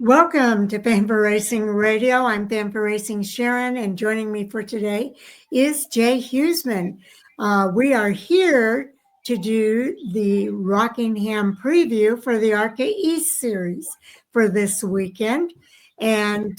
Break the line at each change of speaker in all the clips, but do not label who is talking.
Welcome to Fan for Racing Radio. I'm Fan for Racing Sharon, and joining me for today is Jay Huseman. We are here to do the Rockingham preview for the ARCA East Series for this weekend. And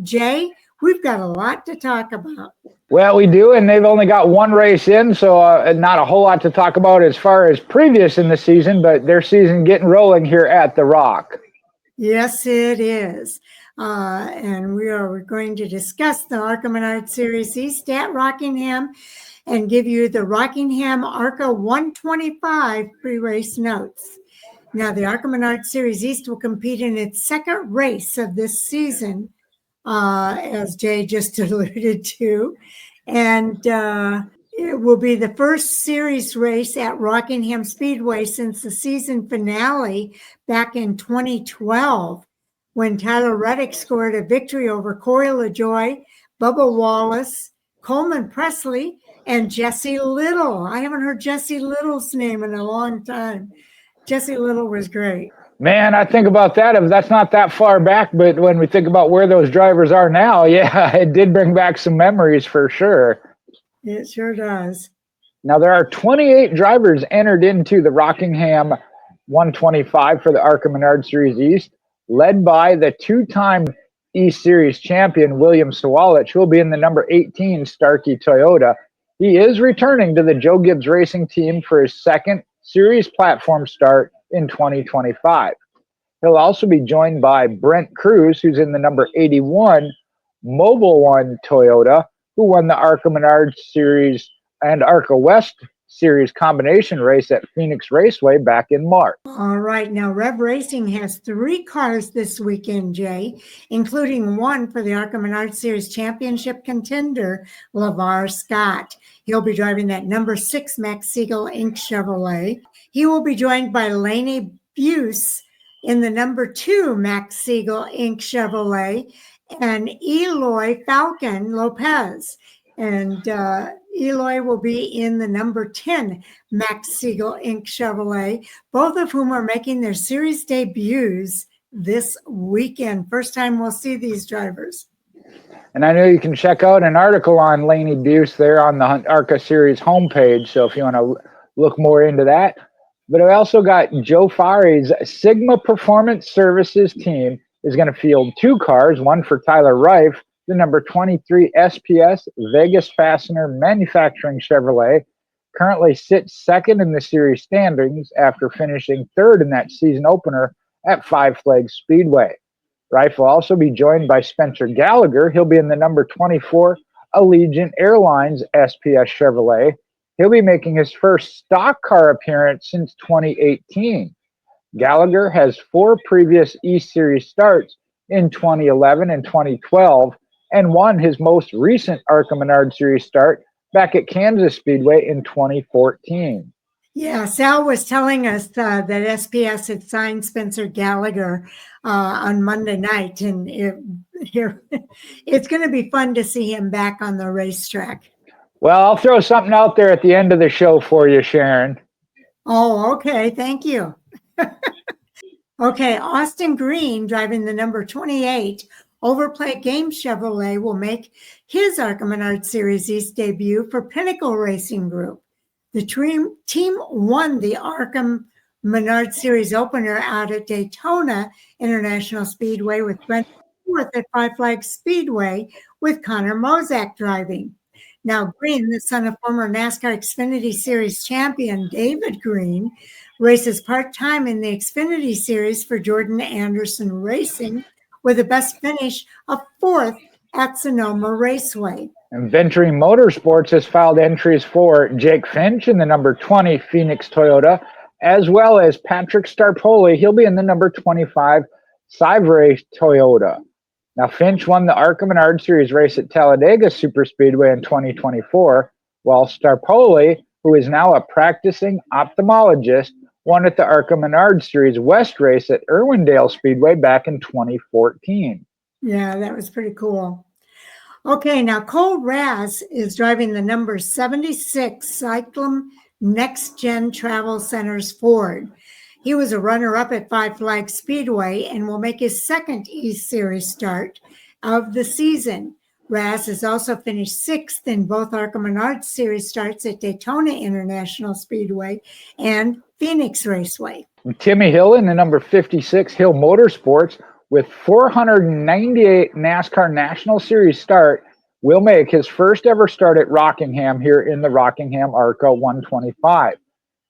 Jay, we've got a lot to talk about.
Well, we do, and they've only got one race in, so not a whole lot to talk about as far as previous in the season, but their season getting rolling here at the Rock.
Yes, it is. And we are going to discuss the ARCA Menard Series East at Rockingham and give you the Rockingham ARCA 125 pre-race notes. Now, the ARCA Menard Series East will compete in its second race of this season, as Jay just alluded to. And it will be the first series race at Rockingham Speedway since the season finale back in 2012, when Tyler Reddick scored a victory over Corey LaJoie, Bubba Wallace, Coleman Presley, and Jesse Little. I haven't heard Jesse Little's name in a long time. Jesse Little was great.
Man, I think about that. If that's not that far back, but when we think about where those drivers are now, yeah, it did bring back some memories for sure.
It sure does.
Now, there are 28 drivers entered into the Rockingham 125 for the ARCA Menard Series East, led by the two-time East Series champion, William Sawalich, who will be in the number 18 Starkey Toyota. He is returning to the Joe Gibbs Racing Team for his second series platform start in 2025. He'll also be joined by Brent Cruz, who's in the number 81 Mobile One Toyota, who won the ARCA Menard Series and ARCA West Series combination race at Phoenix Raceway back in March.
All right. Now, Rev Racing has 3 cars this weekend, Jay, including one for the ARCA Menard Series championship contender, LeVar Scott. He'll be driving that number 6 Max Siegel Inc. Chevrolet. He will be joined by Laney Buse in the number 2 Max Siegel Inc. Chevrolet and Eloy Falcon Lopez. And Eloy will be in the number 10 Max Siegel Inc. Chevrolet, both of whom are making their series debuts this weekend. First time we'll see these drivers.
And I know you can check out an article on Laney Buse there on the ARCA Series homepage, so if you want to look more into that. But I also got Joe Fari's Sigma Performance Services team is going to field 2 cars, one for Tyler Reif, the number 23 SPS Vegas Fastener Manufacturing Chevrolet, currently sits second in the series standings after finishing third in that season opener at Five Flags Speedway. Reif will also be joined by Spencer Gallagher. He'll be in the number 24 Allegiant Airlines SPS Chevrolet. He'll be making his first stock car appearance since 2018. Gallagher has 4 previous East Series starts in 2011 and 2012 and won his most recent ARCA Menard Series start back at Kansas Speedway in 2014.
Yeah, Sal was telling us that SPS had signed Spencer Gallagher on Monday night, and it's going to be fun to see him back on the racetrack.
Well, I'll throw something out there at the end of the show for you, Sharon.
Oh, okay. Thank you. Okay, Austin Green, driving the number 28 Overplay Game Chevrolet, will make his ARCA Menard Series East debut for Pinnacle Racing Group. The team won the ARCA Menard Series opener out at Daytona International Speedway with Brent fourth at Five Flags Speedway with Connor Mozak driving. Now, Green, the son of former NASCAR Xfinity Series champion David Green, races part-time in the Xfinity Series for Jordan Anderson Racing with a best finish of 4th at Sonoma Raceway.
And Venturi Motorsports has filed entries for Jake Finch in the number 20 Phoenix Toyota, as well as Patrick Starpoli. He'll be in the number 25 Saivre Toyota. Now, Finch won the ARCA Menard Series race at Talladega Superspeedway in 2024, while Starpoli, who is now a practicing ophthalmologist, won at the ARCA Menard Series West race at Irwindale Speedway back in 2014.
Yeah, that was pretty cool. Okay, now Cole Raz is driving the number 76 Cyclone Next Gen Travel Centers Ford. He was a runner-up at Five Flags Speedway and will make his second East Series start of the season. Raz has also finished 6th in both ARCA Menards Series starts at Daytona International Speedway and Phoenix Raceway.
Timmy Hill in the number 56 Hill Motorsports with 498 NASCAR National Series start will make his first ever start at Rockingham here in the Rockingham ARCA 125.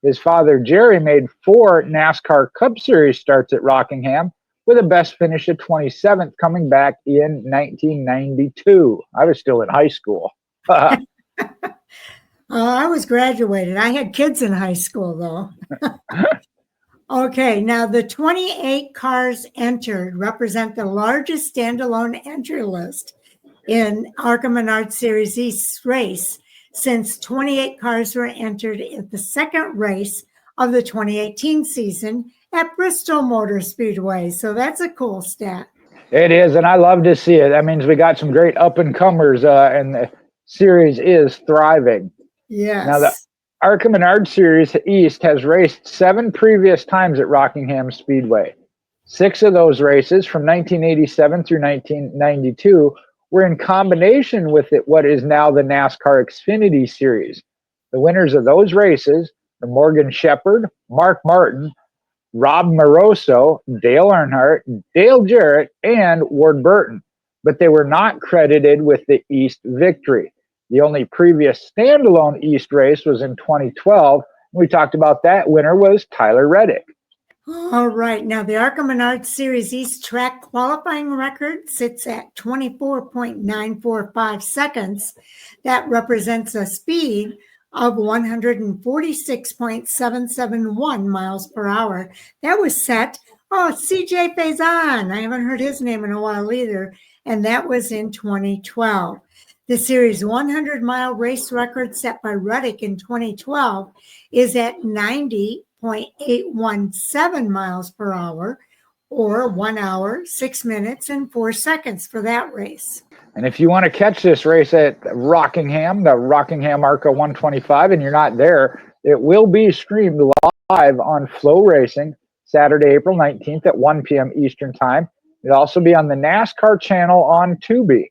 His father, Jerry, made 4 NASCAR Cup Series starts at Rockingham with a best finish at 27th coming back in 1992. I was still in high school.
I was graduated. I had kids in high school, though. Okay, now the 28 cars entered represent the largest standalone entry list in ARCA Menards Series East race since 28 cars were entered at the second race of the 2018 season at Bristol Motor Speedway. So that's a cool stat.
It is, and I love to see it. That means we got some great up-and-comers, and the series is thriving.
Yes.
Now, the ARCA Menards Series East has raced 7 previous times at Rockingham Speedway. 6 of those races from 1987 through 1992 were in combination with what is now the NASCAR Xfinity Series. The winners of those races are Morgan Shepherd, Mark Martin, Rob Moroso, Dale Earnhardt, Dale Jarrett, and Ward Burton, but they were not credited with the East victory. The only previous standalone East race was in 2012. We talked about that. Winner was Tyler Reddick.
All right. Now, the ARCA Menards Series East track qualifying record sits at 24.945 seconds. That represents a speed of 146.771 miles per hour. That was set. CJ Faison. I haven't heard his name in a while either. And that was in 2012. The series 100-mile race record set by Reddick in 2012 is at 90.817 miles per hour, or 1 hour, 6 minutes, and 4 seconds for that race.
And if you want to catch this race at Rockingham, the Rockingham ARCA 125, and you're not there, it will be streamed live on Flow Racing Saturday, April 19th at 1 p.m. Eastern Time. It'll also be on the NASCAR channel on Tubi.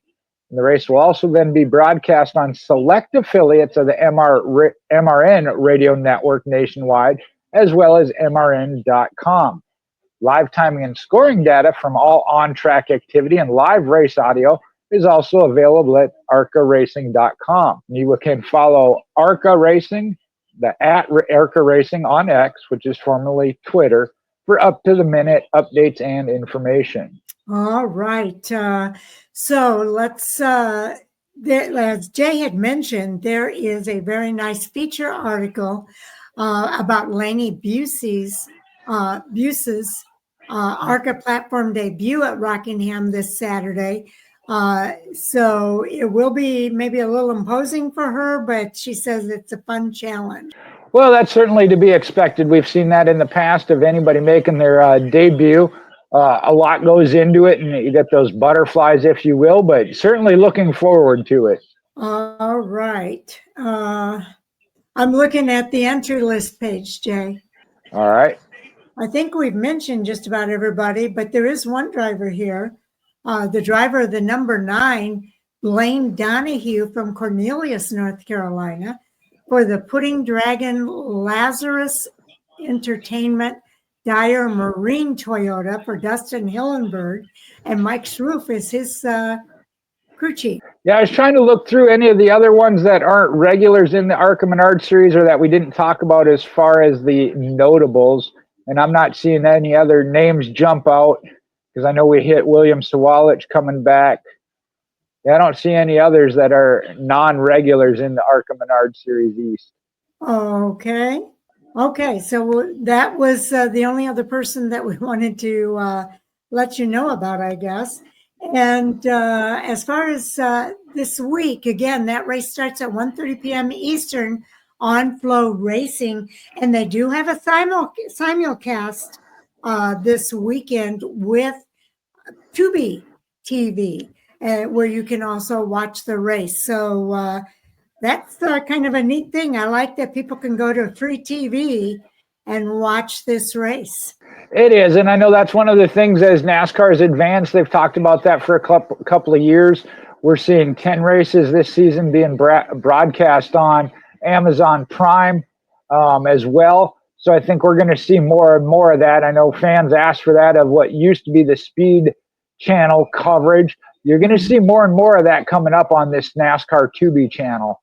And the race will also then be broadcast on select affiliates of the MRN radio network nationwide, as well as MRN.com. Live timing and scoring data from all on-track activity and live race audio is also available at arcaracing.com. You can follow ARCA Racing, at ARCA Racing on X, which is formerly Twitter, for up-to-the-minute updates and information.
All right. So let's, as Jay had mentioned, there is a very nice feature article about Laney Busey's ARCA platform debut at Rockingham this Saturday. So it will be maybe a little imposing for her, but she says it's a fun challenge.
Well, that's certainly to be expected. We've seen that in the past of anybody making their debut. A lot goes into it, and you get those butterflies, if you will, but certainly looking forward to it.
All right. I'm looking at the entry list page, Jay.
All right.
I think we've mentioned just about everybody, but there is one driver here. The driver of the number 9, Blaine Donahue from Cornelius, North Carolina, for the Pudding Dragon Lazarus Entertainment Dyer Marine Toyota for Dustin Hillenberg, and Mike Schroof is his crew chief.
Yeah, I was trying to look through any of the other ones that aren't regulars in the ARCA Menards series or that we didn't talk about as far as the notables, and I'm not seeing any other names jump out because I know we hit William Sawalich coming back. Yeah, I don't see any others that are non-regulars in the ARCA Menards Series East.
Okay. So that was the only other person that we wanted to let you know about, I guess. And as far as this week, again, that race starts at 1:30 p.m. Eastern on Flow Racing, and they do have a simulcast this weekend with Tubi TV, where you can also watch the race. So that's kind of a neat thing. I like that people can go to free TV and watch this race.
It is, and I know that's one of the things as NASCAR has advanced. They've talked about that for a couple of years. We're seeing 10 races this season being broadcast on Amazon Prime as well. So I think we're going to see more and more of that. I know fans asked for that of what used to be the Speed Channel coverage. You're going to see more and more of that coming up on this NASCAR Tubi channel.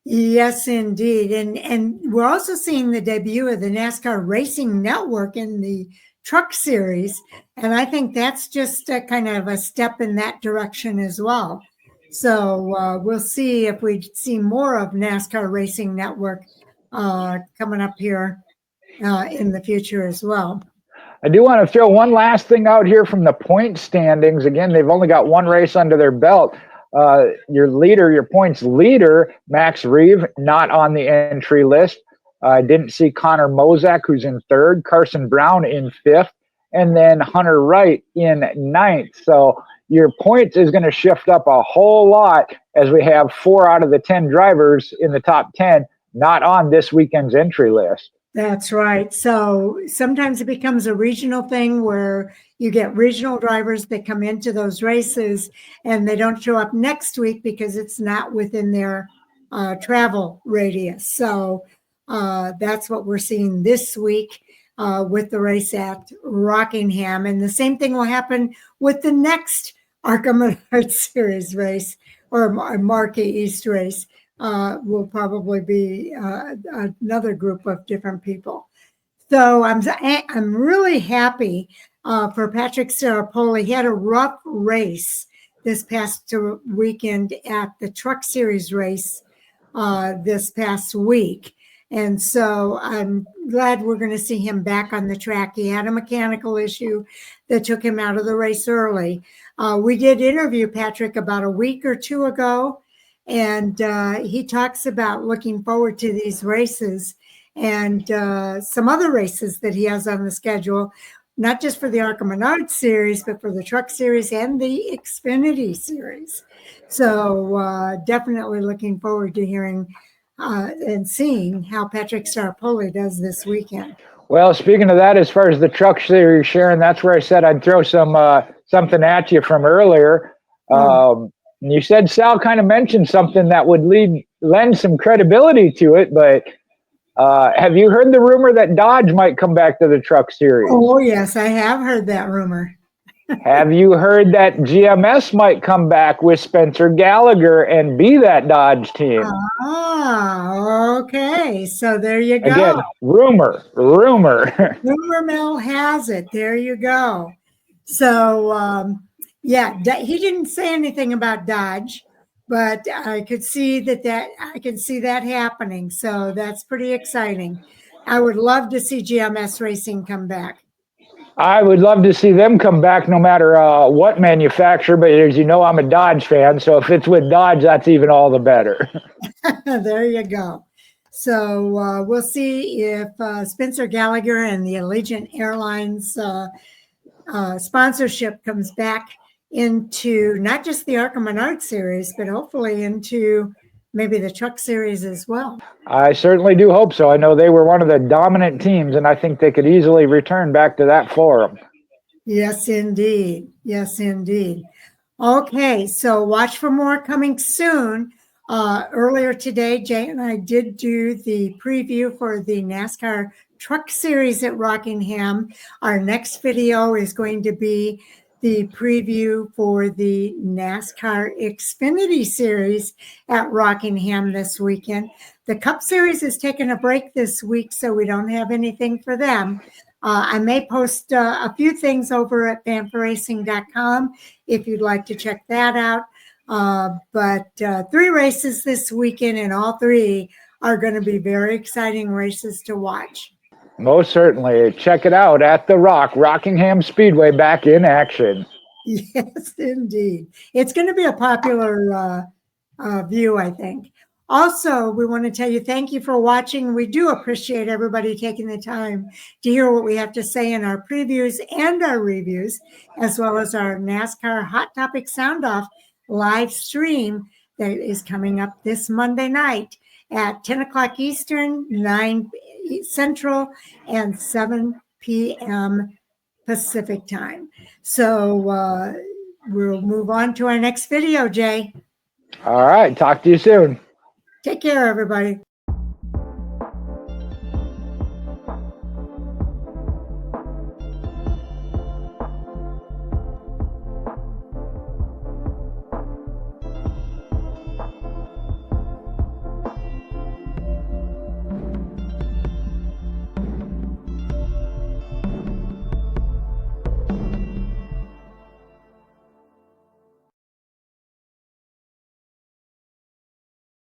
Yes, indeed. And we're also seeing the debut of the NASCAR Racing Network in the Truck Series. And I think that's just a kind of a step in that direction as well. So we'll see if we see more of NASCAR Racing Network coming up here in the future as well.
I do want to throw one last thing out here from the point standings. Again, they've only got one race under their belt. Your points leader, Max Reeve, not on the entry list. I didn't see Connor Mozak, who's in third, Carson Brown in fifth, and then Hunter Wright in ninth. So your points is going to shift up a whole lot as we have 4 out of the 10 drivers in the top 10 not on this weekend's entry list.
That's right. So sometimes it becomes a regional thing where you get regional drivers that come into those races and they don't show up next week because it's not within their travel radius. So that's what we're seeing this week with the race at Rockingham. And the same thing will happen with the next ARCA Menards Series race or Marquee East race. Will probably be another group of different people. So I'm really happy for Patrick Staropoli. He had a rough race this past weekend at the Truck Series race this past week. And so I'm glad we're going to see him back on the track. He had a mechanical issue that took him out of the race early. We did interview Patrick about a week or two ago. And he talks about looking forward to these races and some other races that he has on the schedule, not just for the ARCA Menards Series, but for the Truck Series and the Xfinity Series. So definitely looking forward to hearing and seeing how Patrick Staropoli does this weekend.
Well, speaking of that, as far as the Truck Series, Sharon, that's where I said I'd throw something at you from earlier. You said Sal kind of mentioned something that would lend some credibility to it, but have you heard the rumor that Dodge might come back to the Truck Series?
Oh, yes, I have heard that rumor.
Have you heard that GMS might come back with Spencer Gallagher and be that Dodge team?
Ah, okay. So there you go.
Again, rumor.
Rumor mill has it. There you go. So, yeah, he didn't say anything about Dodge, but I could see that happening. So that's pretty exciting. I would love to see GMS Racing come back.
I would love to see them come back no matter what manufacturer, but as you know, I'm a Dodge fan, so if it's with Dodge, that's even all the better.
There you go. So we'll see if Spencer Gallagher and the Allegiant Airlines sponsorship comes back into not just the ARCA Menards Series, but hopefully into maybe the Truck Series as well.
I certainly do hope so. I know they were one of the dominant teams, and I think they could easily return back to that forum.
Yes, indeed. Yes, indeed. Okay, so watch for more coming soon. Earlier today, Jay and I did do the preview for the NASCAR Truck Series at Rockingham. Our next video is going to be the preview for the NASCAR Xfinity Series at Rockingham this weekend. The Cup Series is taking a break this week, so we don't have anything for them. I may post a few things over at fanforracing.com if you'd like to check that out. But 3 races this weekend, and all 3 are going to be very exciting races to watch.
Most certainly. Check it out at the Rockingham Speedway, back in action.
Yes, indeed. It's going to be a popular view, I think. Also, we want to tell you thank you for watching. We do appreciate everybody taking the time to hear what we have to say in our previews and our reviews, as well as our NASCAR Hot Topic Sound Off live stream that is coming up this Monday night. at 10 o'clock Eastern, 9 Central, and 7 p.m. Pacific time. So we'll move on to our next video, Jay.
All right. Talk to you soon.
Take care, everybody.